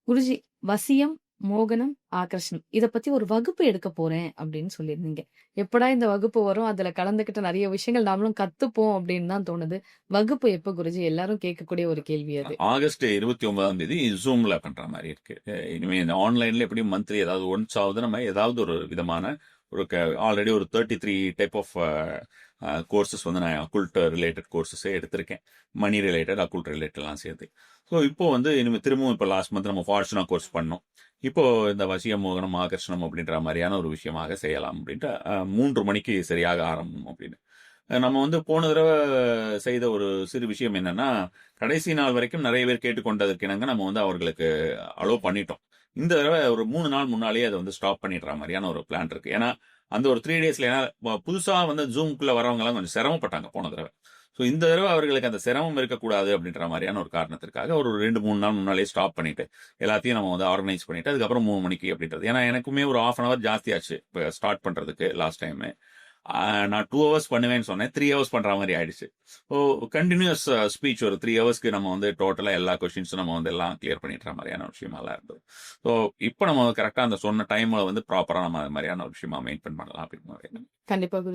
குருஜி, வசியம், மோகனம், ஆகர்ஷணம். இத பத்தி ஒரு வகுப்பு எடுக்க போறேன் அப்படின்னு சொல்லியிருந்தீங்க. எப்படா இந்த வகுப்பு வரும்? அதுல கலந்துக்கிட்டு நெறைய விஷயங்கள் நாமளும் கத்துப்போம் அப்படின்னு தான் தோணுது. வகுப்பு எப்ப குருஜி? எல்லாரும் கேட்கக்கூடிய ஒரு கேள்வி அது. ஆகஸ்ட் 29ஆம் தேதி ஜூம்ல பண்ற மாதிரி இருக்கு. இனிமே இந்த ஆன்லைன்ல எப்படியும் மந்த்லி ஏதாவது ஒன்ஸ் ஆகுது நம்ம ஏதாவது ஒரு விதமான ஒரு ஆல்ரெடி ஒரு 33 டைப் ஆஃப் கோர்சஸ் வந்து நான் அக்குல்ட் ரிலேட்டட் கோர்சஸே எடுத்திருக்கேன். மணி ரிலேட்டட் அக்குல்ட் ரிலேட்டட்லாம் சேர்த்து. ஸோ இப்போ வந்து இனிமேல் திரும்பவும் இப்போ லாஸ்ட் மந்த் நம்ம ஃபார்ச்சுனா கோர்ஸ் பண்ணோம். இப்போ இந்த வசியம், மோகனம், ஆகர்ஷணம் அப்படின்ற மாதிரியான ஒரு விஷயமாக செய்யலாம் அப்படின்ட்டு 3 மணிக்கு சரியாக ஆரம்பம் அப்படின்னு. நம்ம வந்து போன தடவை செய்த ஒரு சிறு விஷயம் என்னன்னா, கடைசி நாள் வரைக்கும் நிறைய பேர் கேட்டுக்கொண்டதற்கு இணங்க நம்ம வந்து அவர்களுக்கு அலோவ் பண்ணிட்டோம். இந்த தடவை ஒரு 3 நாள் முன்னாலேயே அதை வந்து ஸ்டாப் பண்ணிடுற மாதிரியான ஒரு பிளான் இருக்கு. ஏன்னா, அந்த ஒரு 3 டேஸ்ல ஏன்னா புதுசா வந்து ஜூம்குள்ள வரவங்கலாம் கொஞ்சம் சிரமப்பட்டாங்க போன தடவை. ஸோ இந்த தடவை அவர்களுக்கு அந்த சிரமம் இருக்கக்கூடாது அப்படின்ற மாதிரியான ஒரு காரணத்திற்காக ஒரு 2, 3 நாள் முன்னாலேயே ஸ்டாப் பண்ணிட்டு, எல்லாத்தையும் நம்ம வந்து ஆர்கனைஸ் பண்ணிட்டு, அதுக்கப்புறம் 3 மணிக்கு அப்படின்றது. ஏன்னா எனக்குமே ஒரு 1/2 அன் ஹவர் ஜாஸ்தி ஆச்சு. இப்ப ஸ்டார்ட் பண்றதுக்கு லாஸ்ட் டைமு. நான் 2 ஹவர்ஸ் பண்ணுவேன்னு சொன்னேன். 3 ஹவர்ஸ் பண்ற மாதிரி ஆயிடுச்சு. ஸோ கன்டினியூஸ் ஸ்பீச் ஒரு 3 ஹவர்ஸ்க்கு நம்ம வந்து டோட்டலா எல்லா கொஸ்டின்ஸும் நம்ம வந்து எல்லாம் கிளியர் பண்ணிடுற மாதிரியான ஒரு விஷயமாலாம் இருந்தது. ஸோ இப்போ நம்ம கரெக்டா அந்த சொன்ன டைம்ல வந்து ப்ராப்பரா நம்ம அது மாதிரியான ஒரு விஷயமா மெயின்டைன் பண்ணலாம் அப்படின்னு கண்டிப்பா குருஜி.